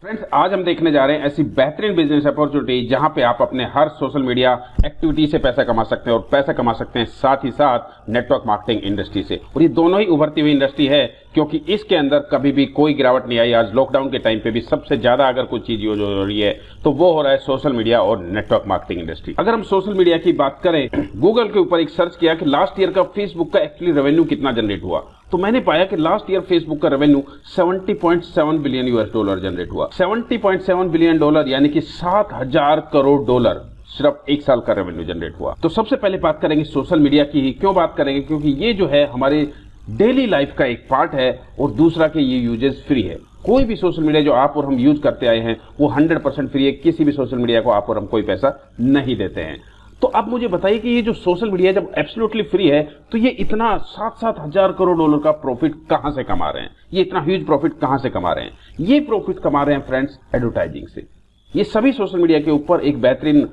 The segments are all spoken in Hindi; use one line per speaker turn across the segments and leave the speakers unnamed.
फ्रेंड्स, आज हम देखने जा रहे हैं ऐसी बेहतरीन बिजनेस अपॉर्चुनिटी जहां पे आप अपने हर सोशल मीडिया एक्टिविटी से पैसा कमा सकते हैं और पैसा कमा सकते हैं साथ ही साथ नेटवर्क मार्केटिंग इंडस्ट्री से। और ये दोनों ही उभरती हुई इंडस्ट्री है क्योंकि इसके अंदर कभी भी कोई गिरावट नहीं आई। आज लॉकडाउन के टाइम पे भी सबसे ज्यादा अगर कोई चीज यूज हो रही है तो वो हो रहा है सोशल मीडिया और नेटवर्क मार्केटिंग इंडस्ट्री। अगर हम सोशल मीडिया की बात करें, गूगल के ऊपर एक सर्च किया कि लास्ट ईयर का फेसबुक का एक्चुअली रेवेन्यू कितना जनरेट हुआ, तो मैंने पाया कि लास्ट ईयर फेसबुक का revenue 70.7 billion US dollar generate हुआ। 70.7 बिलियन डॉलर यानी कि 7,000 करोड़ डॉलर सिर्फ एक साल का रेवेन्यू जनरेट हुआ। तो सबसे पहले बात करेंगे सोशल मीडिया की ही। क्यों बात करेंगे? क्योंकि ये जो है हमारे डेली लाइफ का एक पार्ट है और दूसरा कि ये यूजेस फ्री है। कोई भी सोशल मीडिया जो आप और हम यूज करते आए हैं वो 100% फ्री है। किसी भी सोशल मीडिया को आप और हम कोई पैसा नहीं देते हैं। तो अब मुझे बताइए कि ये जो सोशल मीडिया जब एब्सोल्युटली फ्री है तो ये इतना 7-7 हजार करोड़ डॉलर का प्रॉफिट कहां से कमा रहे हैं? ये इतना ह्यूज प्रॉफिट कहां से कमा रहे हैं? ये प्रॉफिट कमा रहे हैं फ्रेंड्स एडवर्टाइजिंग से। ये सभी सोशल मीडिया के ऊपर एक बेहतरीन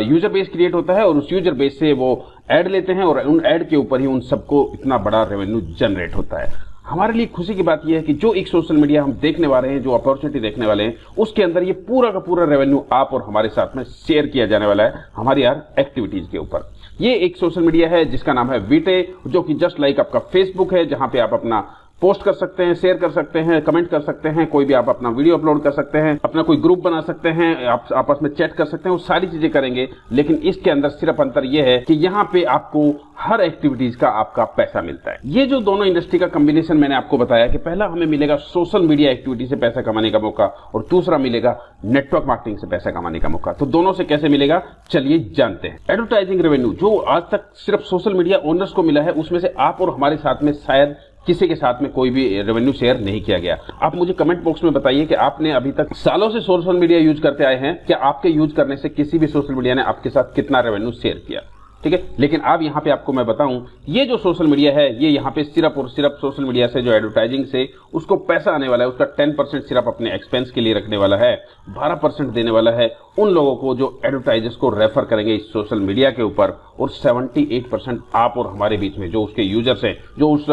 यूजर बेस क्रिएट होता है और उस यूजर बेस से वो एड लेते हैं और उन एड के ऊपर ही उन सबको इतना बड़ा रेवेन्यू जनरेट होता है। हमारे लिए खुशी की बात यह है कि जो एक सोशल मीडिया हम देखने वाले हैं, जो अपॉर्चुनिटी देखने वाले हैं, उसके अंदर ये पूरा का पूरा रेवेन्यू आप और हमारे साथ में शेयर किया जाने वाला है हमारी यार एक्टिविटीज के ऊपर। ये एक सोशल मीडिया है जिसका नाम है वीटे, जो कि जस्ट लाइक आपका फेसबुक है, जहां पे आप अपना पोस्ट कर सकते हैं, शेयर कर सकते हैं, कमेंट कर सकते हैं, कोई भी आप अपना वीडियो अपलोड कर सकते हैं, अपना कोई ग्रुप बना सकते हैं, आप आपस में चैट कर सकते हैं, वो सारी चीजें करेंगे। लेकिन इसके अंदर सिर्फ अंतर यह है कि यहाँ पे आपको हर एक्टिविटीज का आपका पैसा मिलता है। ये जो दोनों इंडस्ट्री का कॉम्बिनेशन मैंने आपको बताया कि पहला हमें मिलेगा सोशल मीडिया एक्टिविटी से पैसा कमाने का मौका और दूसरा मिलेगा नेटवर्क मार्केटिंग से पैसा कमाने का मौका। तो दोनों से कैसे मिलेगा चलिए जानते हैं। एडवर्टाइजिंग रेवेन्यू जो आज तक सिर्फ सोशल मीडिया ओनर्स को मिला है, उसमें से आप और हमारे साथ में शायद किसी के साथ में कोई भी रेवेन्यू शेयर नहीं किया गया। आप मुझे कमेंट बॉक्स में बताइए कि आपने अभी तक सालों से सोशल मीडिया यूज करते आए हैं, क्या आपके यूज करने से किसी भी सोशल मीडिया ने आपके साथ कितना रेवेन्यू शेयर किया? ठीक है, लेकिन अब यहाँ पे आपको मैं बताऊं, ये जो सोशल मीडिया है ये यहाँ पे सिर्फ और सिर्फ सोशल मीडिया से जो एडवर्टाइजिंग से उसको पैसा आने वाला है, उसका 10% सिर्फ अपने एक्सपेंस के लिए रखने वाला है, 12% देने वाला है उन लोगों को जो एडवर्टाइजर्स को रेफर करेंगे इस सोशल मीडिया के ऊपर, और 78% आप और हमारे बीच में जो उसके यूजर्स हैं, जो उस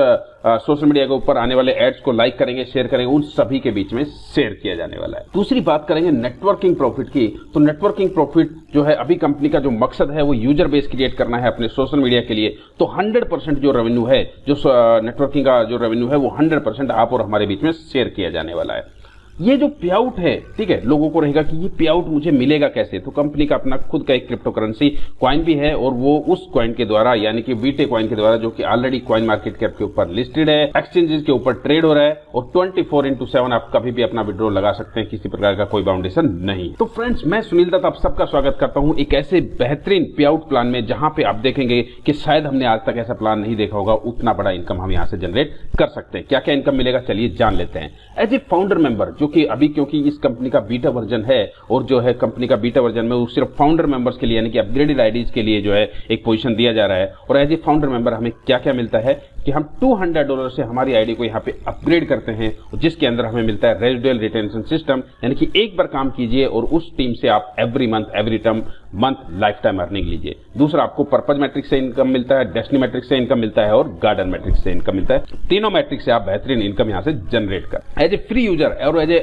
सोशल मीडिया के ऊपर आने वाले एड्स को लाइक करेंगे, शेयर करेंगे, उन सभी के बीच में शेयर किया जाने वाला है। दूसरी बात करेंगे नेटवर्किंग प्रॉफिट की। तो नेटवर्किंग प्रॉफिट जो है अभी कंपनी का जो मकसद है वो यूजर बेस क्रिएट करना है अपने सोशल मीडिया के लिए। तो 100% जो रेवेन्यू है, जो नेटवर्किंग का जो रेवेन्यू है वो 100% आप और हमारे बीच में शेयर किया जाने वाला है। ये जो पे आउट है, ठीक है, लोगों को रहेगा कि ये पे आउट मुझे मिलेगा कैसे? तो कंपनी का अपना खुद का एक क्रिप्टो करेंसी कॉइन भी है और वो उस कॉइन के द्वारा यानी कि वीटे कॉइन के द्वारा, जो कि ऑलरेडी कॉइन मार्केट कैप के ऊपर लिस्टेड है, एक्सचेंजेस के ऊपर ट्रेड हो रहा है और 24/7 आप कभी भी अपना विड्रॉ लगा सकते हैं, किसी प्रकार का कोई बाउंडेशन नहीं। तो फ्रेंड्स, मैं सुनील दत्त आप सबका स्वागत करता हूं एक ऐसे बेहतरीन पे आउट प्लान में जहां पे आप देखेंगे कि शायद हमने आज तक ऐसा प्लान नहीं देखा होगा। उतना बड़ा इनकम हम यहां से जनरेट कर सकते हैं। क्या क्या इनकम मिलेगा चलिए जान लेते हैं। एज ए फाउंडर मेंबर, जो कि अभी क्योंकि इस कंपनी का बीटा वर्जन है और जो है कंपनी का बीटा वर्जन में वो सिर्फ फाउंडर मेंबर्स के लिए यानी कि अपग्रेडेड आईडीज के लिए जो है एक पोजीशन दिया जा रहा है। और एज ए फाउंडर मेंबर हमें क्या क्या मिलता है कि हम $200 से हमारी आईडी को यहाँ पे अपग्रेड करते हैं, जिसके अंदर हमें मिलता है रेजिडुअल रिटेंशन सिस्टम, यानी कि एक बार काम कीजिए और उस टीम से आप every month every term month life time earning लीजिए। दूसरा, आपको पर्पज मैट्रिक्स से इनकम मिलता है, डेस्टिनी मैट्रिक्स से इनकम मिलता है और गार्डन मैट्रिक्स से इनकम मिलता है। तीनों मैट्रिक्स से आप बेहतरीन इनकम यहाँ से जनरेट कर। एज ए फ्री यूजर और एज ए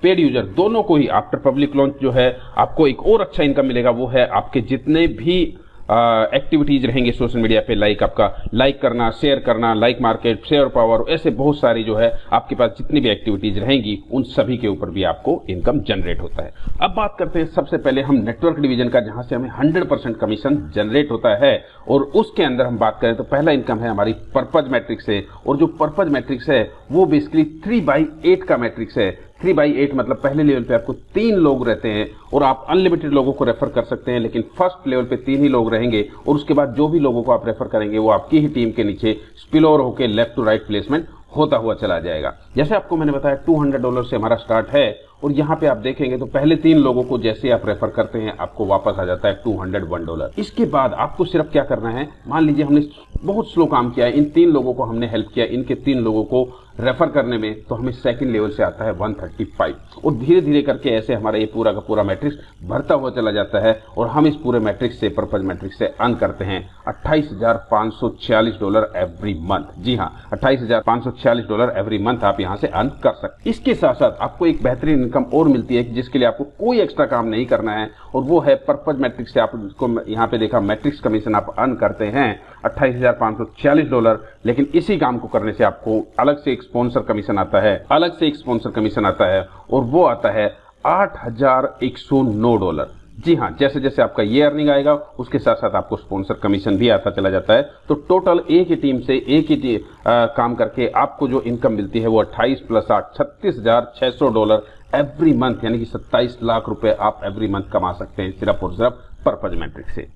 पेड यूजर दोनों को ही आफ्टर पब्लिक लॉन्च जो है आपको एक और अच्छा इनकम मिलेगा। वो है आपके जितने भी एक्टिविटीज रहेंगे सोशल मीडिया पे, लाइक आपका लाइक करना, शेयर करना, लाइक मार्केट, शेयर पावर, ऐसे बहुत सारी जो है आपके पास जितनी भी एक्टिविटीज रहेंगी उन सभी के ऊपर भी आपको इनकम जनरेट होता है। अब बात करते हैं सबसे पहले हम नेटवर्क डिवीजन का, जहां से हमें 100% कमीशन जनरेट होता है। और उसके अंदर हम बात करें तो पहला इनकम है हमारी पर्पज मैट्रिक्स से, और जो पर्पज मैट्रिक्स है वो बेसिकली 3/8 का मैट्रिक्स है। 3/8 मतलब पहले लेवल पे आपको 3 लोग रहते हैं और आप अनलिमिटेड लोगों को रेफर कर सकते हैं, लेकिन फर्स्ट लेवल पे 3 ही लोग रहेंगे और उसके बाद जो भी लोगों को आप रेफर करेंगे वो आपकी ही टीम के नीचे स्पिल ओवर होकर लेफ्ट टू राइट प्लेसमेंट होता हुआ चला जाएगा। जैसे आपको मैंने बताया $200 से हमारा स्टार्ट है और यहाँ पे आप देखेंगे तो पहले 3 लोगों को जैसे आप रेफर करते हैं आपको वापस आ जाता है $201। इसके बाद आपको सिर्फ क्या करना है, मान लीजिए हमने बहुत स्लो काम किया है, इन 3 लोगों को हमने हेल्प किया, इनके 3 लोगों को रेफर करने में, तो हमें सेकंड लेवल से आता है 135 और धीरे धीरे करके ऐसे हमारा ये पूरा का पूरा मैट्रिक्स भरता हुआ चला जाता है और हम इस पूरे मैट्रिक्स से, पर्पज मैट्रिक्स से अर्न करते हैं $28,546 एवरी मंथ। जी हाँ, $28,546 एवरी मंथ आप यहां से अर्न कर सकते हैं। इसके साथ साथ आपको एक बेहतरीन इनकम और मिलती है जिसके लिए आपको कोई एक्स्ट्रा काम नहीं करना है, और वो है पर्पज मैट्रिक्स से आपको यहाँ पे देखा मैट्रिक्स कमीशन आप अर्न करते हैं $28,546। लेकिन इसी काम को करने से आपको अलग से एक स्पॉन्सर कमीशन आता है, और वो आता है $8,109। जी हाँ, जैसे जैसे आपका ये अर्निंग आएगा उसके साथ साथ आपको स्पॉन्सर कमीशन भी आता चला जाता है। तो टोटल एक ही टीम से एक ही काम करके आपको जो इनकम मिलती है वो 28 + 8 $36,600 एवरी मंथ, यानी कि 27 लाख रुपए आप एवरी मंथ कमा सकते हैं सिर्फ और सिर्फ पर्पज मैट्रिक्स से।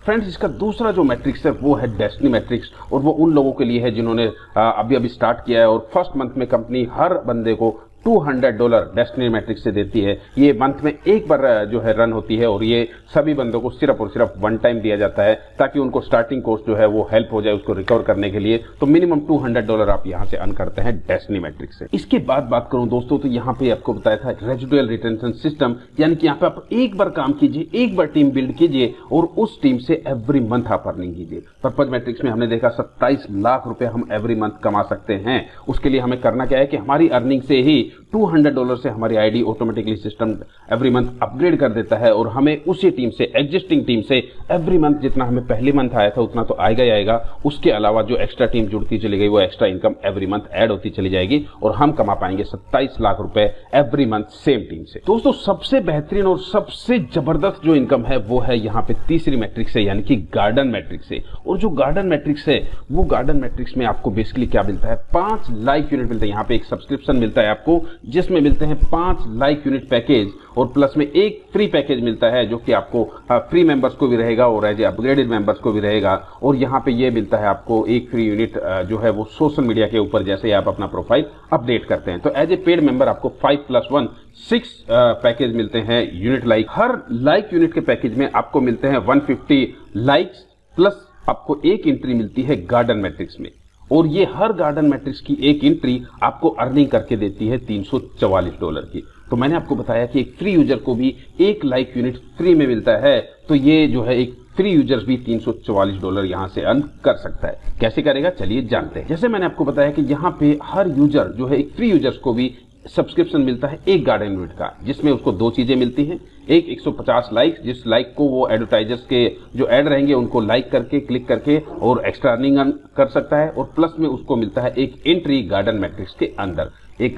फ्रेंड्स, इसका दूसरा जो मैट्रिक्स है वो है डेस्टिनी मैट्रिक्स, और वो उन लोगों के लिए है जिन्होंने अभी स्टार्ट किया है, और फर्स्ट मंथ में कंपनी हर बंदे को $200 डेस्टिनी मैट्रिक्स से देती है। ये मंथ में एक बार जो है रन होती है, और ये सभी बंदों को सिर्फ और सिर्फ वन टाइम दिया जाता है ताकि उनको स्टार्टिंग कॉस्ट जो है वो हेल्प हो जाए उसको रिकवर करने के लिए। तो मिनिमम $200 आप यहाँ से अर्न करते हैं डेस्टिनी मैट्रिक्स से। इसके बाद बात करूं दोस्तों, तो यहाँ पे आपको बताया था रेजिडुअल रिटेंशन सिस्टम, यानी कि यहाँ पे आप एक बार काम कीजिए, एक बार टीम बिल्ड कीजिए और उस टीम से एवरी मंथ आप अर्निंग कीजिए। पर्पज मैट्रिक्स में हमने देखा 27 लाख रुपए हम एवरी मंथ कमा सकते हैं। उसके लिए हमें करना क्या है कि हमारी अर्निंग से ही $200 से हमारी ID automatically system every month upgrade कर देता है, और हमें उसी टीम से, एग्जिस्टिंग टीम से एवरी मंथ जितना हमें पहले मंथ आया था उतना तो आएगा ही आएगा। उसके अलावा जो एक्स्ट्रा टीम जुड़ती चली गई वो extra income every month add होती चली जाएगी, और हम कमा पाएंगे 27 लाख रुपए एवरी मंथ सेम टीम से। दोस्तों, सबसे बेहतरीन और सबसे जबरदस्त जो इनकम है वो है यहाँ पे तीसरी मैट्रिक्स है, यानी कि गार्डन मैट्रिक्स है। और जो गार्डन मैट्रिक्स है वो गार्डन मैट्रिक्स में आपको बेसिकली क्या मिलता है, 5 लाइक यूनिट मिलता है। यहाँ पे एक सब्सक्रिप्शन मिलता है आपको जिसमें मिलते हैं 5 लाइक यूनिट पैकेज, और प्लस में एक फ्री पैकेज मिलता है जो कि आपको फ्री मेंबर्स को भी रहेगा और एज अपग्रेडेड मेंबर्स को भी रहेगा। और यहाँ पे ये मिलता है आपको एक फ्री यूनिट जो है वो सोशल मीडिया के ऊपर जैसे आप अपना प्रोफाइल अपडेट करते हैं। तो एज ए पेड मेंबर आपको 5+1 6 पैकेज मिलते हैं यूनिट लाइक। हर लाइक यूनिट के पैकेज में आपको मिलते हैं 150 लाइक्स, प्लस आपको एक एंट्री मिलती है गार्डन मैट्रिक्स में, और ये हर गार्डन मैट्रिक्स की एक एंट्री आपको अर्निंग करके देती है $344 की। तो मैंने आपको बताया कि एक फ्री यूजर को भी एक लाइक यूनिट फ्री में मिलता है, तो ये जो है एक फ्री यूजर्स भी $344 यहाँ से अर्न कर सकता है। कैसे करेगा चलिए जानते हैं। जैसे मैंने आपको बताया कि यहाँ पे हर यूजर जो है, एक फ्री यूजर्स को भी सब्सक्रिप्शन मिलता है एक गार्डन यूनिट का, जिसमें उसको 2 चीजें मिलती हैं। एक 150 लाइक, जिस लाइक को वो एडवर्टाइजर्स के जो ऐड रहेंगे उनको लाइक करके, क्लिक करके और एक्स्ट्रा अर्निंग कर सकता है, और प्लस में उसको मिलता है एक एंट्री गार्डन मैट्रिक्स के अंदर। एक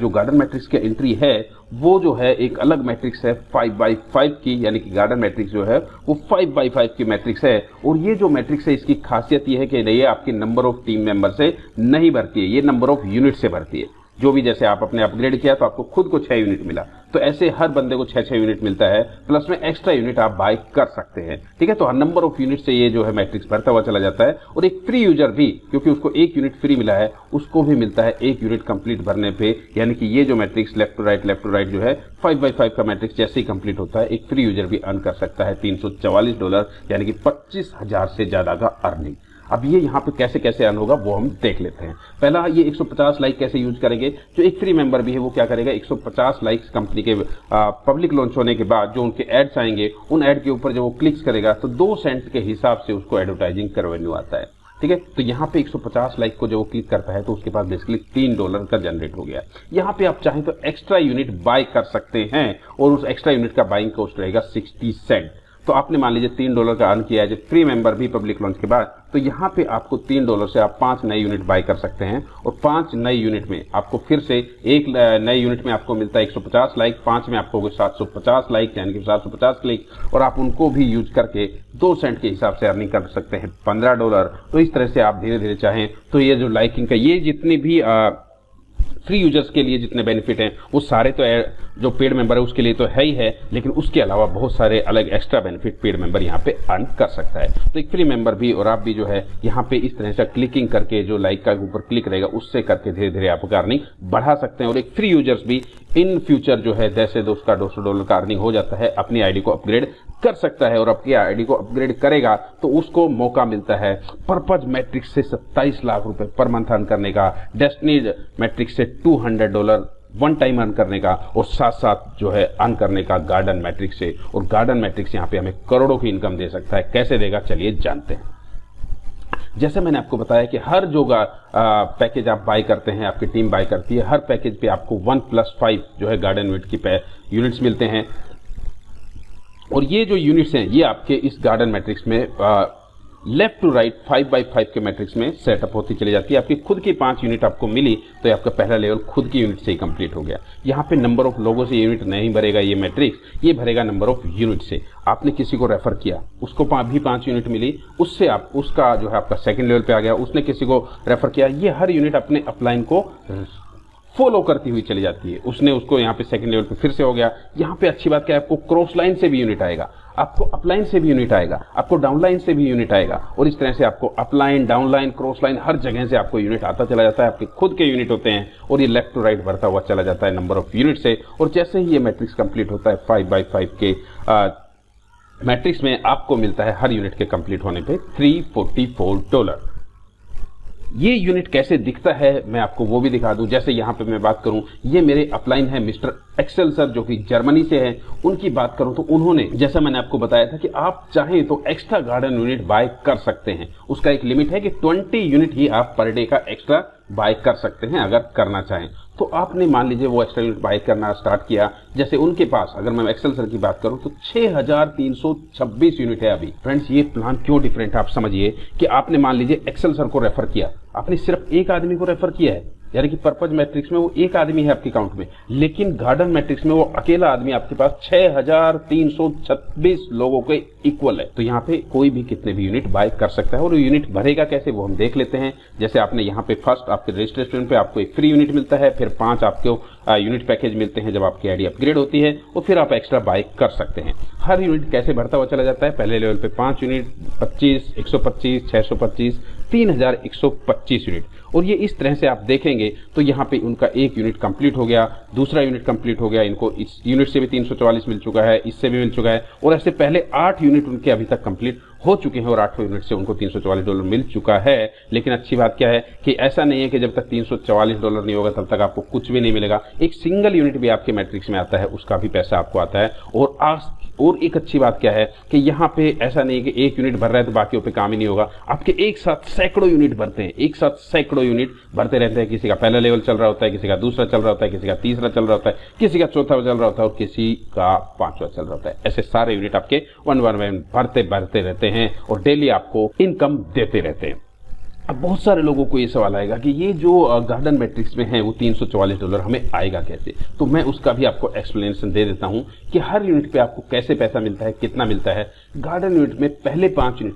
जो गार्डन मैट्रिक्स की एंट्री है वो जो है एक अलग मैट्रिक्स है 5x5 की, यानी कि गार्डन मैट्रिक्स जो है वो 5x5 की मैट्रिक्स है। और ये जो मैट्रिक्स है इसकी खासियत ये है कि ये आपके नंबर ऑफ टीम मेंबर से नहीं भरती है, ये नंबर ऑफ यूनिट से भरती है। जो भी जैसे आप अपने अपग्रेड किया तो आपको खुद को 6 यूनिट मिला, तो ऐसे हर बंदे को 6 यूनिट मिलता है, प्लस में एक्स्ट्रा यूनिट आप बाय कर सकते हैं। ठीक है, तो हर नंबर ऑफ यूनिट से ये जो है मैट्रिक्स भरता हुआ चला जाता है। और एक फ्री यूजर भी, क्योंकि उसको एक यूनिट फ्री मिला है, उसको भी मिलता है एक यूनिट कंप्लीट भरने पे, यानी कि ये जो मैट्रिक्स लेफ्ट टू राइट जो है 5x5 का मैट्रिक्स जैसे ही कंप्लीट होता है एक फ्री यूजर भी अर्न कर सकता है $344, यानी कि 25,000 से ज्यादा का अर्निंग। अब ये यहाँ पे कैसे कैसे अर्न होगा वो हम देख लेते हैं। पहला, ये 150 लाइक कैसे यूज करेंगे। जो एक फ्री मेंबर भी है वो क्या करेगा, 150 लाइक्स कंपनी के पब्लिक लॉन्च होने के बाद जो उनके एड्स आएंगे उन एड के ऊपर जब वो क्लिक्स करेगा तो 2 सेंट के हिसाब से उसको एडवर्टाइजिंग का रेवेन्यू आता है। ठीक है, तो यहाँ पे 150 लाइक को जब वो क्लिक करता है तो उसके पास बेसिकली $3 का जनरेट हो गया। यहाँ पे आप चाहें तो एक्स्ट्रा यूनिट बाय कर सकते हैं, और उस एक्स्ट्रा यूनिट का बाइंग कॉस्ट रहेगा 60 सेंट। तो आपने मान लीजिए $3 का अर्न किया है जब फ्री मेंबर भी पब्लिक लॉन्च के बाद, तो यहाँ पे आपको $3 से आप 5 नए यूनिट बाय कर सकते हैं, और 5 नए यूनिट में आपको फिर से एक नए यूनिट में आपको मिलता है 150 लाइक, 5 में आपको 750 लाइक यानी कि 750 क्लिक, और आप उनको भी यूज करके 2 सेंट के हिसाब से अर्निंग कर सकते हैं $15। तो इस तरह से आप धीरे धीरे चाहें तो ये जो लाइकिंग का ये जितनी भी फ्री यूजर्स के लिए जितने बेनिफिट हैं वो सारे तो जो पेड मेंबर है उसके लिए तो है ही है, लेकिन उसके अलावा बहुत सारे अलग एक्स्ट्रा बेनिफिट पेड मेंबर यहाँ पे अर्न कर सकता है। तो एक फ्री मेंबर भी और आप भी जो है यहाँ पे इस तरह से क्लिकिंग करके जो लाइक का ऊपर क्लिक रहेगा उससे करके धीरे धीरे आप अर्निंग बढ़ा सकते हैं। और एक फ्री यूजर्स भी इन फ्यूचर जो है जैसे उसका $200 का अर्निंग हो जाता है अपनी आईडी को अपग्रेड कर सकता है, और अपनी आईडी को अपग्रेड करेगा तो उसको मौका मिलता है पर्पज मैट्रिक्स से 27 लाख रुपए पर मंथ अर्न करने का, डेस्टिनी मैट्रिक्स से $200 वन टाइम अर्न करने का, और साथ साथ जो है अर्न करने का गार्डन मैट्रिक्स से। और गार्डन मैट्रिक्स यहाँ पे हमें करोड़ों की इनकम दे सकता है। कैसे देगा चलिए जानते हैं। जैसे मैंने आपको बताया कि हर जो पैकेज आप बाय करते हैं, आपकी टीम बाय करती है, हर पैकेज पे आपको 1+5 जो है गार्डन यूनिट की यूनिट्स मिलते हैं। और ये जो यूनिट्स हैं ये आपके इस गार्डन मैट्रिक्स में लेफ्ट टू राइट 5x5 के मैट्रिक्स में सेटअप होती चली जाती है। आपकी खुद की 5 यूनिट आपको मिली तो आपका पहला लेवल खुद की यूनिट से ही कंप्लीट हो गया। यहाँ पे नंबर ऑफ लोगों से यूनिट नहीं भरेगा ये मैट्रिक्स, ये भरेगा नंबर ऑफ यूनिट से। आपने किसी को रेफर किया, उसको भी 5 यूनिट मिली, उससे आप उसका जो है आपका सेकंड लेवल पे आ गया, उसने किसी को रेफर किया, ये हर यूनिट अपने अपलाइन को फॉलो करती हुई चली जाती है। उसने उसको यहाँ पे सेकंड लेवल पे फिर से हो गया। यहाँ पे अच्छी बात क्या है, आपको क्रॉस लाइन से भी यूनिट आएगा, आपको अपलाइन से भी यूनिट आएगा, आपको डाउनलाइन से भी यूनिट आएगा, और इस तरह से आपको अपलाइन, डाउनलाइन, क्रॉस लाइन हर जगह से आपको यूनिट आता चला जाता है। आपके खुद के यूनिट होते हैं और ये लेफ्ट टू राइट बढ़ता हुआ चला जाता है नंबर ऑफ यूनिट से। और जैसे ही ये मैट्रिक्स कंप्लीट होता है 5x5 के मैट्रिक्स में आपको मिलता है हर यूनिट के कंप्लीट होने पे $344। ये यूनिट कैसे दिखता है मैं आपको वो भी दिखा दूं। जैसे यहाँ पे मैं बात करूं, ये मेरे अपलाइन है मिस्टर एक्सेल सर जो कि जर्मनी से हैं। उनकी बात करूं तो उन्होंने, जैसा मैंने आपको बताया था कि आप चाहें तो एक्स्ट्रा गार्डन यूनिट बाय कर सकते हैं। उसका एक लिमिट है कि 20 यूनिट ही आप पर डे का एक्स्ट्रा बाय कर सकते हैं अगर करना चाहें। तो आपने मान लीजिए वो एक्स्ट्रा यूनिट बाय करना स्टार्ट किया। जैसे उनके पास अगर मैं एक्सेल सर की बात करूं तो 6326 यूनिट है अभी। फ्रेंड्स ये प्लान क्यों डिफरेंट है आप समझिए कि आपने मान लीजिए एक्सेल सर को रेफर किया, आपने सिर्फ एक आदमी को रेफर किया है, यानी कि पर्पज मैट्रिक्स में वो एक आदमी है आपके अकाउंट में, लेकिन गार्डन मैट्रिक्स में वो अकेला आदमी आपके पास 6326 लोगों के इक्वल है। तो यहाँ पे कोई भी कितने भी यूनिट बाय कर सकता है। और यूनिट भरेगा कैसे वो हम देख लेते हैं। जैसे आपने यहाँ पे फर्स्ट आपके रजिस्ट्रेशन पे आपको एक फ्री यूनिट मिलता है, फिर 5 आपको यूनिट पैकेज मिलते हैं जब आपकी आईडी अपग्रेड होती है, और फिर आप एक्स्ट्रा बाय कर सकते हैं। हर यूनिट कैसे भरता हुआ चला जाता है, पहले लेवल पे 5 यूनिट, 25, 125, 625, 3125 यूनिट। और ये इस तरह से आप देखेंगे तो यहाँ पे उनका एक यूनिट कंप्लीट हो गया, दूसरा यूनिट कंप्लीट हो गया, इनको इस यूनिट से भी 344 मिल चुका है, इससे भी मिल चुका है, और ऐसे पहले 8 यूनिट उनके अभी तक कंप्लीट हो चुके हैं और 8 यूनिट से उनको $344 मिल चुका है। लेकिन अच्छी बात क्या है कि ऐसा नहीं है कि जब तक $344 नहीं होगा तब तक आपको कुछ भी नहीं मिलेगा। एक सिंगल यूनिट भी आपके मैट्रिक्स में आता है, उसका भी पैसा आपको आता है। और एक अच्छी बात क्या है कि यहाँ पे ऐसा नहीं है कि एक यूनिट भर रहा है तो बाकियों पे काम ही नहीं होगा। आपके एक साथ सैकड़ों यूनिट भरते हैं, एक साथ सैकड़ों यूनिट भरते रहते हैं। किसी का पहला लेवल चल रहा होता है, किसी का दूसरा चल रहा होता है, किसी का तीसरा चल रहा होता है, किसी का चौथा चल रहा होता है और किसी का 5वां चल रहा होता है। ऐसे सारे यूनिट आपके वन भरते रहते हैं और डेली आपको इनकम देते रहते हैं। अब बहुत सारे लोगों को ये सवाल आएगा कि ये जो गार्डन मैट्रिक्स में है वो $344 हमें आएगा कैसे। तो मैं उसका भी आपको एक्सप्लेनेशन दे देता हूं कि हर यूनिट पे आपको कैसे पैसा मिलता है, कितना मिलता है। गार्डन यूनिट में पहले 5 यूनिट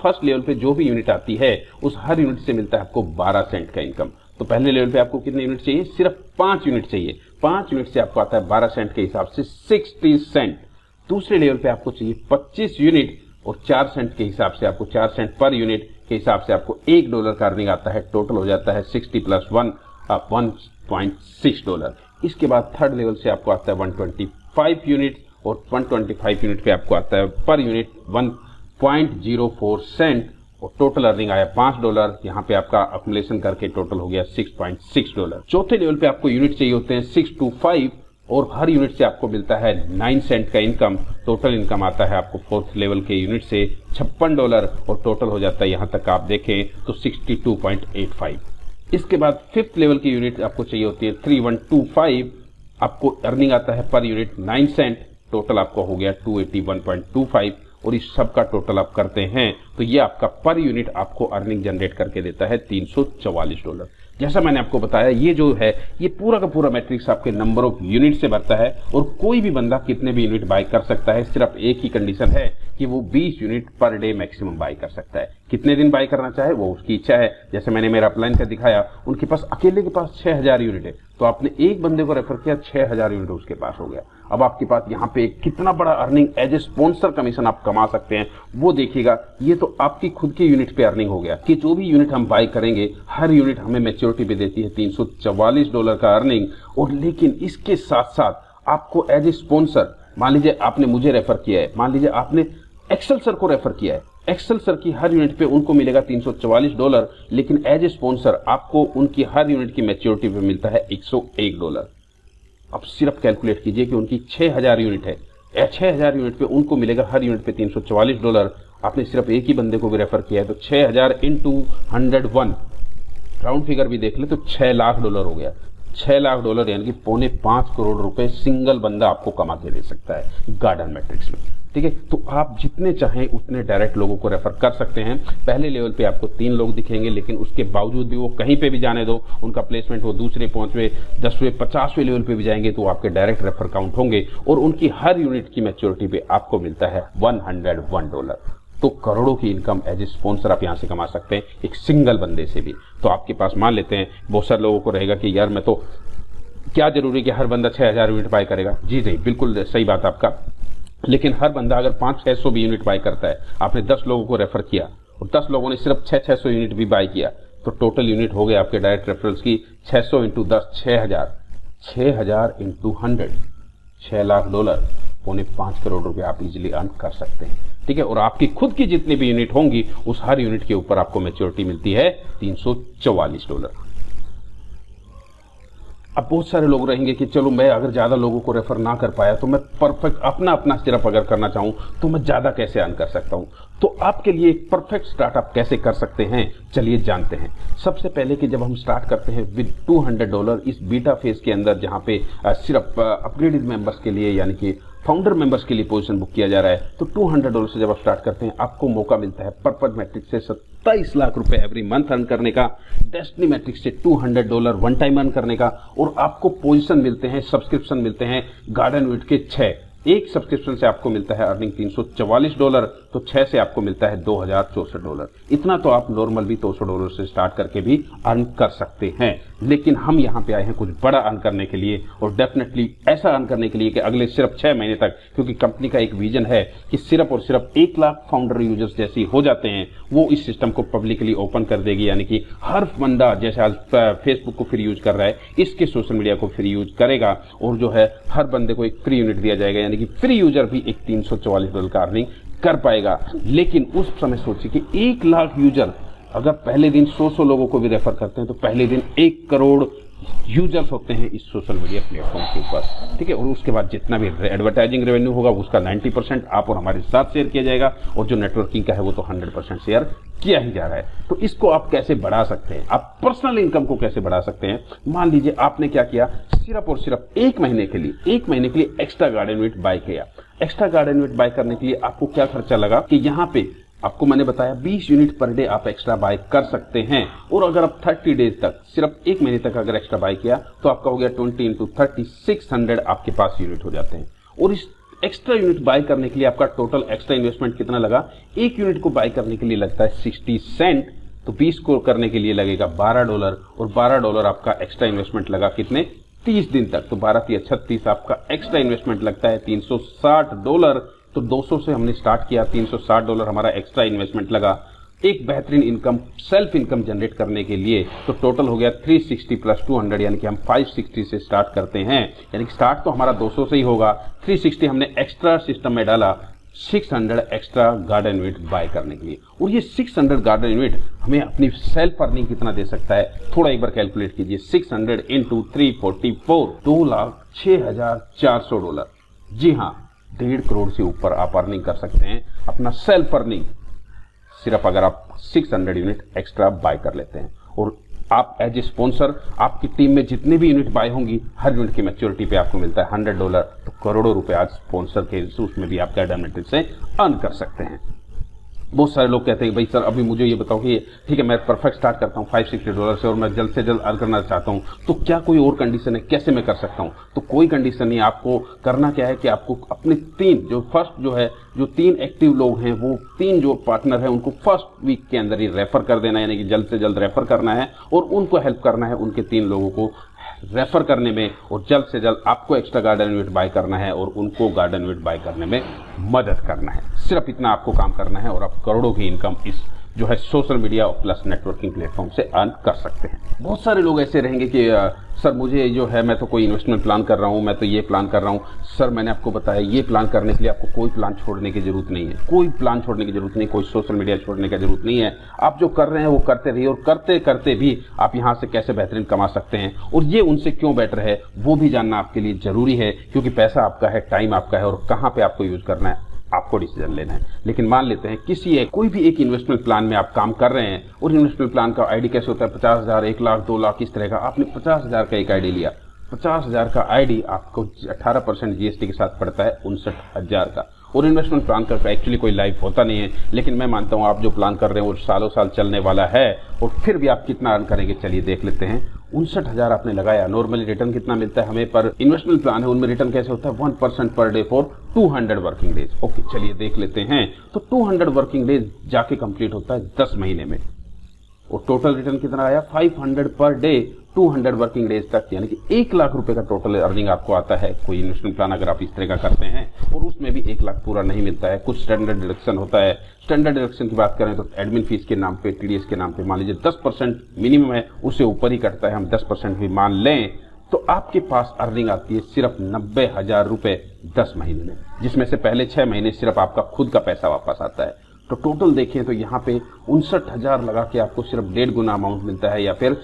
फर्स्ट लेवल पे जो भी यूनिट आती है उस हर यूनिट से मिलता है आपको 12 सेंट का इनकम। तो पहले लेवल पे आपको कितने यूनिट चाहिए, सिर्फ 5 यूनिट चाहिए। 5 यूनिट से आपको आता है 12 सेंट के हिसाब से 60 सेंट। दूसरे लेवल पे आपको चाहिए 25 यूनिट और 4 सेंट के हिसाब से आपको 4 सेंट पर यूनिट के हिसाब से आपको $1 का अर्निंग आता है। टोटल हो जाता है 60 + 1 $1.6। इसके बाद थर्ड लेवल से आपको आता है 125 यूनिट और 125 यूनिट पे आपको आता है पर यूनिट 1.04 सेंट और टोटल अर्निंग आया $5। यहाँ पे आपका अकुमुलेशन करके टोटल हो गया $6.6। चौथे लेवल पे आपको यूनिट चाहिए होते हैं 6 to 5 और हर यूनिट से आपको मिलता है 9 सेंट का इनकम। टोटल इनकम आता है आपको फोर्थ लेवल के यूनिट से $56 और टोटल हो जाता है यहाँ तक आप देखें तो 62.85। इसके बाद फिफ्थ लेवल की यूनिट आपको चाहिए होती है 3125, आपको अर्निंग आता है पर यूनिट 9 सेंट। टोटल आपको हो गया 281.25 और इस सब का टोटल आप करते हैं तो ये आपका पर यूनिट आपको अर्निंग जनरेट करके देता है $344। जैसा मैंने आपको बताया ये जो है ये पूरा का पूरा मैट्रिक्स आपके नंबर ऑफ यूनिट से भरता है और कोई भी बंदा कितने भी यूनिट बाय कर सकता है। सिर्फ एक ही कंडीशन है कि वो 20 unit per day maximum bye कर सकता है। कितने दिन बाय करना चाहे वो उसकी इच्छा है। जैसे मैंने मेरा अपलाइन का दिखाया, उनके पास अकेले के पास 6000 यूनिट है, तो आपने एक बंदे को रेफर किया, 6000 यूनिट उसके पास हो गया। अब आपके पास यहाँ पे कितना बड़ा earning as a sponsor commission आप कमा सकते हैं वो देखिएगा। ये तो आपकी खुद की यूनिट पे अर्निंग हो गया कि जो भी यूनिट हम बाय करेंगे हर यूनिट हमें मैच्योरिटी पे देती है $344 का अर्निंग। और लेकिन इसके साथ साथ आपको एज ए स्पॉन्सर, मान लीजिए आपने मुझे रेफर किया है, मान लीजिए आपने एक्सेल सर को रेफर किया है, एक्सेल सर की हर यूनिट पे उनको मिलेगा $344, लेकिन एज ए स्पॉन्सर आपको उनकी हर यूनिट की मैच्योरिटी पे मिलता है $101। अब सिर्फ कैलकुलेट कीजिए कि उनकी 6000 यूनिट है, 6000 यूनिट पे उनको मिलेगा हर यूनिट पे $344। आपने सिर्फ एक ही बंदे को भी रेफर किया है तो 6000 इंटू 101, राउंड फिगर भी देख ले तो $6 लाख हो गया। $6 लाख यानी कि ₹5.25 करोड़ सिंगल बंदा आपको कमा के दे सकता है गार्डन मैट्रिक्स में। ठीक है, तो आप जितने चाहें उतने डायरेक्ट लोगों को रेफर कर सकते हैं। पहले लेवल पे आपको 3 लोग दिखेंगे, लेकिन उसके बावजूद भी वो कहीं पे भी जाने दो, उनका प्लेसमेंट हो दूसरे, 5वें, 10वें, 50वें लेवल पे भी जाएंगे तो आपके डायरेक्ट रेफर काउंट होंगे और उनकी हर यूनिट की मैच्योरिटी पे आपको मिलता है $101। तो करोड़ों की इनकम एज ए स्पॉन्सर आप यहां से कमा सकते हैं एक सिंगल बंदे से भी। तो आपके पास मान लेते हैं बहुत सारे लोगों को रहेगा कि यार मैं तो क्या जरूरी कि हर बंदा 6000 यूनिट बाय करेगा। जी नहीं, बिल्कुल सही बात आपका, लेकिन हर बंदा अगर 500-600 भी यूनिट बाय करता है, आपने 10 लोगों को रेफर किया और 10 लोगों ने सिर्फ 600 यूनिट भी बाय किया, तो टोटल यूनिट हो गए आपके डायरेक्ट रेफरल्स की 600 इंटू 10 6000, 6000 इंटू 100 $6 लाख, $5.25 करोड़ आप इजीली अर्न कर सकते हैं। ठीक है, और आपकी खुद की जितनी भी यूनिट होंगी उस हर यूनिट के ऊपर आपको मैच्योरिटी मिलती है $344। अब बहुत सारे लोग रहेंगे कि चलो मैं अगर ज्यादा लोगों को रेफर ना कर पाया तो मैं परफेक्ट अपना सिर्फ अगर करना चाहूं तो मैं ज्यादा कैसे अर्न कर सकता हूं। तो आपके लिए एक परफेक्ट स्टार्ट आप कैसे कर सकते हैं, चलिए जानते हैं। सबसे पहले कि जब हम स्टार्ट करते हैं विद $200 इस बीटा फेज के अंदर, जहां पे सिर्फ अपग्रेडेड मेंबर्स के लिए यानी कि फाउंडर मेंबर्स के लिए पोजीशन बुक किया जा रहा है, तो $200 से जब आप स्टार्ट करते हैं आपको मौका मिलता है पर्पल मैट्रिक्स से ₹27 लाख एवरी मंथ अर्न करने का, डेस्टिनी मैट्रिक्स से $200 वन टाइम अर्न करने का, और आपको पोजीशन मिलते हैं, सब्सक्रिप्शन मिलते हैं गार्डन वीट के 6। एक सब्सक्रिप्शन से आपको मिलता है अर्निंग $344, तो 6 से आपको मिलता है $2064। इतना तो आप नॉर्मल भी $200 से स्टार्ट करके भी अर्न कर सकते हैं, लेकिन हम यहाँ पे आए हैं कुछ बड़ा अर्न करने के लिए, और डेफिनेटली ऐसा अर्न करने के लिए कि अगले सिर्फ 6 महीने तक, क्योंकि कंपनी का एक विजन है कि सिर्फ और सिर्फ 1 लाख फाउंडर यूजर्स जैसे हो जाते हैं वो इस सिस्टम को पब्लिकली ओपन कर देगी, यानी कि हर बंदा जैसे आज फेसबुक को फ्री यूज कर रहा है इसके सोशल मीडिया को फ्री यूज करेगा, और जो है हर बंदे को एक फ्री यूनिट दिया जाएगा, यानी कि फ्री यूजर भी एक $344 का अर्निंग कर पाएगा। लेकिन उस समय सोचिए कि 1 लाख यूजर अगर पहले दिन 100 लोगों को भी रेफर करते हैं तो पहले दिन 1 करोड़ यूजर्स होते हैं इस सोशल मीडिया प्लेटफॉर्म के ऊपर। ठीक है, और उसके बाद जितना भी एडवर्टाइजिंग रेवेन्यू होगा उसका 90% आप और हमारे साथ शेयर किया जाएगा, और जो नेटवर्किंग का है वो तो 100% शेयर किया ही जा रहा है। तो इसको आप कैसे बढ़ा सकते हैं, आप पर्सनल इनकम को कैसे बढ़ा सकते हैं। मान लीजिए आपने क्या किया, सिर्फ और सिर्फ 1 महीने के लिए एक्स्ट्रा गार्डन वीट बाय किया। एक्स्ट्रा गार्डन वीट बाय करने के लिए आपको क्या खर्चा लगा कि यहाँ पे आपको मैंने बताया 20 यूनिट पर डे आप एक्स्ट्रा बाय कर सकते हैं, और अगर आप 30 डेज तक सिर्फ 1 महीने तक अगर एक्स्ट्रा बाय किया तो आपका हो गया 20 इंटू 30 600 आपके पास यूनिट हो जाते हैं। और इस एक्स्ट्रा यूनिट बाय करने के लिए आपका टोटल एक्स्ट्रा इन्वेस्टमेंट कितना लगा, 1 यूनिट को बाय करने के लिए लगता है 60 सेंट, तो 20 को करने के लिए लगेगा $12, और $12 आपका एक्स्ट्रा इन्वेस्टमेंट लगा कितने, 30 दिन तक, तो 12 × 36 आपका एक्स्ट्रा इन्वेस्टमेंट लगता है $360। तो 200 से हमने स्टार्ट किया, $360 हमारा एक्स्ट्रा इन्वेस्टमेंट लगा एक बेहतरीन इनकम, सेल्फ इनकम जनरेट करने के लिए। तो टोटल हो गया 360 प्लस 200, यानी कि हम 560 से स्टार्ट करते हैं, यानी कि स्टार्ट तो हमारा 200 से ही होगा, 360 हमने एक्स्ट्रा सिस्टम में डाला, 600 एक्स्ट्रा गार्डन यूनिट बाय करने के लिए। और ये 600 गार्डन यूनिट हमें अपनी सेल्फ अर्निंग कितना दे सकता है, थोड़ा एक बार कैलकुलेट कीजिए। 600 इंटू 344, $2,06,400। जी हाँ, 1.5 करोड़ से ऊपर आप अर्निंग कर सकते हैं अपना सेल्फ अर्निंग, सिर्फ अगर आप 600 यूनिट एक्स्ट्रा बाय कर लेते हैं। और आप एज ए स्पॉन्सर आपकी टीम में जितने भी यूनिट बाय होंगी हर यूनिट की मैच्योरिटी पे आपको मिलता है $100, तो करोड़ों रुपए आज स्पॉन्सर के उसमें भी आप गार्डन मैट्रिक्स से अर्न कर सकते हैं। बहुत सारे लोग कहते हैं भाई सर अभी मुझे ये बताओ कि ठीक है मैं परफेक्ट स्टार्ट करता हूँ $560 से और मैं जल्द से जल्द अर्न करना चाहता हूँ, तो क्या कोई और कंडीशन है, कैसे मैं कर सकता हूँ। तो कोई कंडीशन नहीं, आपको करना क्या है कि आपको अपने 3 एक्टिव लोग हैं, वो 3 जो पार्टनर हैं उनको फर्स्ट वीक के अंदर ही रेफर कर देना है, यानी कि जल्द से जल्द रेफर करना है और उनको हेल्प करना है उनके 3 लोगों को रेफर करने में, और जल्द से जल्द आपको एक्स्ट्रा गार्डन यूनिट बाय करना है और उनको गार्डन यूनिट बाय करने में मदद करना है। सिर्फ इतना आपको काम करना है और आप करोड़ों की इनकम इस जो है social media plus networking platform से अर्न कर सकते हैं। बहुत सारे लोग ऐसे रहेंगे कि सर मुझे जो है मैं तो कोई इन्वेस्टमेंट प्लान कर रहा हूँ, मैं तो ये प्लान कर रहा हूँ। सर मैंने आपको बताया ये प्लान करने के लिए आपको कोई प्लान छोड़ने की जरूरत नहीं है, कोई प्लान छोड़ने की जरूरत नहीं, कोई सोशल मीडिया छोड़ने की जरूरत नहीं है। आप जो कर रहे हैं वो करते रहिए और करते करते भी आप यहाँ से कैसे बेहतरीन कमा सकते हैं और ये उनसे क्यों बेटर है वो भी जानना आपके लिए जरूरी है, क्योंकि पैसा आपका है, टाइम आपका है और कहाँ पे आपको यूज करना है आपको डिसीजन लेना है। लेकिन मान लेते हैं कोई भी एक इन्वेस्टमेंट प्लान में आप काम कर रहे हैं और इन्वेस्टमेंट प्लान का आईडी कैसे होता है 50,000, 1 लाख, 2 लाख, इस तरह का। आपने 50,000 का एक आईडी लिया, 50,000 का आईडी आपको 18% जीएसटी के साथ पड़ता है 59,000 का। और इन्वेस्टमेंट प्लान का एक्चुअली कोई लाइफ होता नहीं है, लेकिन मैं मानता हूं आप जो प्लान कर रहे हैं वो सालों साल चलने वाला है। और फिर भी आप कितना अर्न करेंगे, चलिए देख लेते हैं। 59,000 आपने लगाया, नॉर्मली रिटर्न कितना मिलता है हमें पर इन्वेस्टमेंट प्लान है, उनमें रिटर्न कैसे होता है 1% per day for 200 working days. Okay, चलिए देख लेते हैं। तो 200 वर्किंग डेज जाके कंप्लीट होता है 10 महीने में, और टोटल रिटर्न कितना आया 500 पर डे 200 वर्किंग डेज तक, यानी कि 1 लाख रुपए का टोटल अर्निंग आपको आता है कोई इन्वेस्टमेंट प्लान अगर आप इस तरह का करते हैं। और उसमें भी 1 लाख पूरा नहीं मिलता है, कुछ स्टैंडर्ड डिडक्शन होता है। स्टैंडर्ड डिडक्शन की बात करें तो एडमिन फीस के नाम पे, टीडीएस के नाम पे मान लीजिए 10% मिनिमम है, उससे ऊपर ही कटता है, हम 10% भी मान लें तो आपके पास अर्निंग आती है सिर्फ 90,000 रुपए 10 महीने में, जिसमें से पहले 6 महीने सिर्फ आपका खुद का पैसा वापस आता है। तो टोटल देखें तो यहाँ पे 59,000 लगा के आपको सिर्फ 1.5 गुना अमाउंट मिलता है, या फिर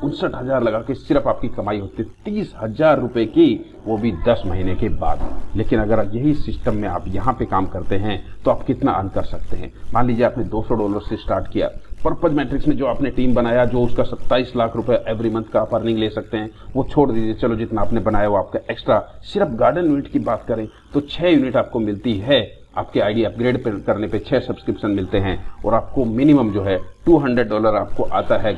59,000 लगा के सिर्फ आपकी कमाई होती है 30,000 रुपए की, वो भी 10 महीने के बाद। लेकिन अगर यही सिस्टम में आप यहाँ पे काम करते हैं तो आप कितना अर्न कर सकते हैं। मान लीजिए आपने $200 से स्टार्ट किया, पर्पज मैट्रिक्स में जो आपने टीम बनाया, जो उसका 27 लाख रुपए एवरी मंथ का आप अर्निंग ले सकते हैं, वो छोड़ दीजिए, चलो जितना आपने बनाया वो आपका एक्स्ट्रा। सिर्फ गार्डन यूनिट की बात करें तो 6 यूनिट आपको मिलती है, आपके आईडी अपग्रेड करने पे 6 सब्सक्रिप्शन मिलते हैं, और आपको मिनिमम जो है $200 आपको आता है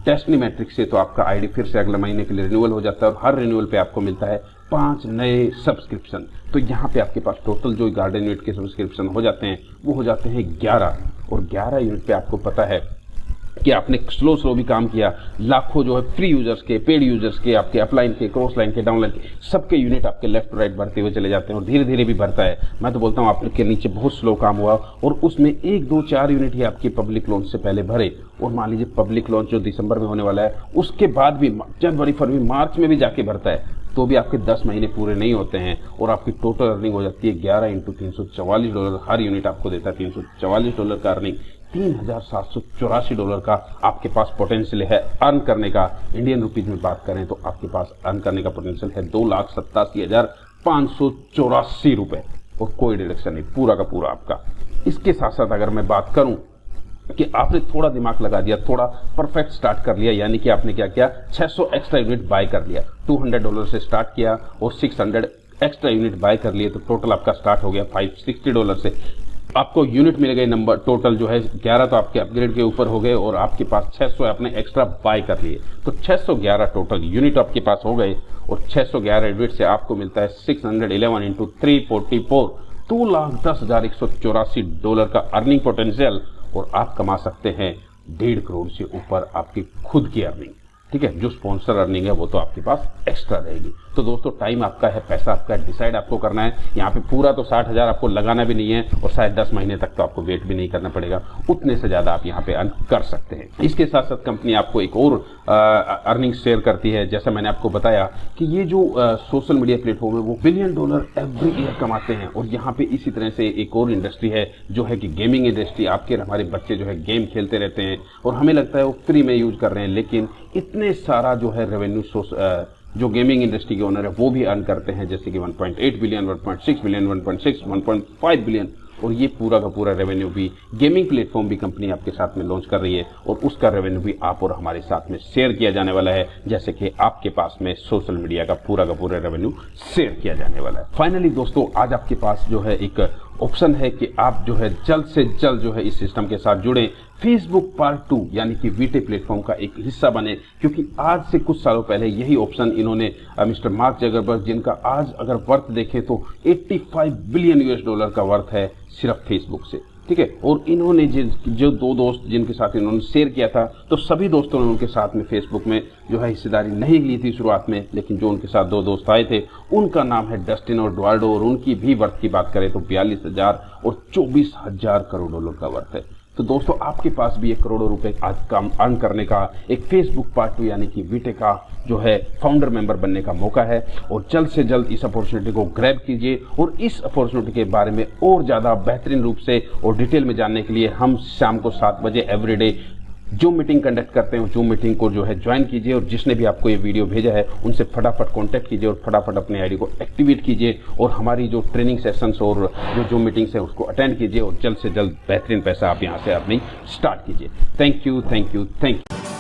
डेस्टिनी मैट्रिक्स से। तो आपका आईडी फिर से अगले महीने के लिए रिन्यूअल हो जाता है, और हर रिन्यूअल पे आपको मिलता है 5 नए सब्सक्रिप्शन। तो यहाँ पे आपके पास टोटल जो गार्डन यूनिट के सब्सक्रिप्शन हो जाते हैं वो हो जाते हैं 11, और 11 यूनिट पे आपको पता है कि आपने स्लो भी काम किया, लाखों जो है फ्री यूजर्स के, पेड यूजर्स के, आपके अपलाइन के, क्रॉस लाइन के, डाउनलाइन के, सबके यूनिट आपके लेफ्ट राइट बढ़ते हुए चले जाते हैं, और धीरे धीरे भी बढ़ता है। मैं तो बोलता हूँ आपके नीचे बहुत स्लो काम हुआ, और उसमें 1, 2, 4 यूनिट ही आपकी पब्लिक लॉन्च से पहले भरे। और मान लीजिए पब्लिक लॉन्च जो दिसंबर में होने वाला है, उसके बाद भी जनवरी, फरवरी, मार्च में भी जाके भरता है, तो भी आपके 10 महीने पूरे नहीं होते हैं, और आपकी टोटल अर्निंग हो जाती है 11 × $344। हर यूनिट आपको देता है $344 का अर्निंग, $3,784 का आपके पास पोटेंशियल है अर्न करने का। इंडियन रुपीज में बात करें तो आपके पास अर्न करने का पोटेंशियल है 2,87,584 रुपए, और कोई डिडक्शन नहीं, पूरा का पूरा आपका। इसके साथ साथ अगर मैं बात करूं कि आपने थोड़ा दिमाग लगा दिया, थोड़ा परफेक्ट स्टार्ट कर लिया, यानी कि आपने क्या किया 600 एक्स्ट्रा यूनिट बाय कर लिया, $200 से स्टार्ट किया और 600 एक्स्ट्रा यूनिट बाय कर लिए, तो टोटल आपका स्टार्ट हो गया $560 से। आपको यूनिट मिल गए नंबर, टोटल जो है 11 तो आपके अपग्रेड के ऊपर हो गए, और आपके पास 600 आपने एक्स्ट्रा बाय कर लिए, तो 611 टोटल यूनिट आपके पास हो गए। और 611 यूनिट से आपको मिलता है 611 × 344, $2,10,184 का अर्निंग पोटेंशियल, और आप कमा सकते हैं 1.5 करोड़ से ऊपर आपकी खुद की अर्निंग। ठीक है, जो स्पॉन्सर अर्निंग है वो तो आपके पास एक्स्ट्रा रहेगी। तो दोस्तों टाइम आपका है, पैसा आपका है, डिसाइड आपको करना है। यहाँ पे पूरा तो 60,000 आपको लगाना भी नहीं है, और शायद 10 महीने तक तो आपको वेट भी नहीं करना पड़ेगा, उतने से ज्यादा आप यहाँ पे अर्न कर सकते हैं। इसके साथ साथ कंपनी आपको एक और अर्निंग शेयर करती है। जैसा मैंने आपको बताया कि ये जो सोशल मीडिया प्लेटफॉर्म है वो $1 बिलियन एवरी ईयर कमाते हैं। और यहाँ पे इसी तरह से एक और इंडस्ट्री है जो है कि गेमिंग इंडस्ट्री। आपके हमारे बच्चे जो है गेम खेलते रहते हैं, और हमें लगता है वो फ्री में यूज कर रहे हैं, लेकिन इतने सारा जो है रेवेन्यू जो गेमिंग इंडस्ट्री के ओनर है वो भी अर्न करते हैं, जैसे कि 1.8 बिलियन, 1.6 बिलियन, 1.6, 1.5 बिलियन। और ये पूरा का पूरा रेवेन्यू भी गेमिंग प्लेटफॉर्म भी कंपनी आपके साथ में लॉन्च कर रही है, और उसका रेवेन्यू भी आप और हमारे साथ में शेयर किया जाने वाला है, जैसे कि आपके पास में सोशल मीडिया का पूरा रेवेन्यू शेयर किया जाने वाला है। फाइनली दोस्तों आज आपके पास जो है एक ऑप्शन है कि आप जो है जल्द से जल्द जो है इस सिस्टम के साथ जुड़े, फेसबुक पार्ट 2 यानी कि वीटे प्लेटफॉर्म का एक हिस्सा बने, क्योंकि आज से कुछ सालों पहले यही ऑप्शन इन्होंने मिस्टर मार्क जगरबर्ग, जिनका आज अगर वर्थ देखें तो $85 बिलियन का वर्थ है सिर्फ फेसबुक से। ठीक है, और इन्होंने जो 2 दोस्त जिनके साथ इन्होंने शेयर किया था, तो सभी दोस्तों ने उनके साथ में फेसबुक में जो है हिस्सेदारी नहीं ली थी शुरुआत में, लेकिन जो उनके साथ 2 दोस्त आए थे उनका नाम है डस्टिन और एडुआर्डो, और उनकी भी वर्थ की बात करें तो 42,000 और $24,000 करोड़ का वर्थ है। तो दोस्तों आपके पास भी 1 करोड़ रुपए आज काम अर्न करने का एक फेसबुक पार्ट 2 यानी कि वीटे का जो है फाउंडर मेंबर बनने का मौका है, और जल्द से जल्द इस अपॉर्चुनिटी को ग्रैब कीजिए। और इस अपॉर्चुनिटी के बारे में और ज्यादा बेहतरीन रूप से और डिटेल में जानने के लिए हम शाम को 7 बजे एवरीडे जूम मीटिंग कंडक्ट करते हैं, जूम मीटिंग को जो है ज्वाइन कीजिए और जिसने भी आपको ये वीडियो भेजा है उनसे फटाफट कांटेक्ट कीजिए और फटाफट अपने आईडी को एक्टिवेट कीजिए और हमारी जो ट्रेनिंग सेशंस और जो जूम मीटिंग्स है उसको अटेंड कीजिए और जल्द से जल्द बेहतरीन पैसा आप यहाँ से अर्निंग स्टार्ट कीजिए। Thank you, thank you, thank you.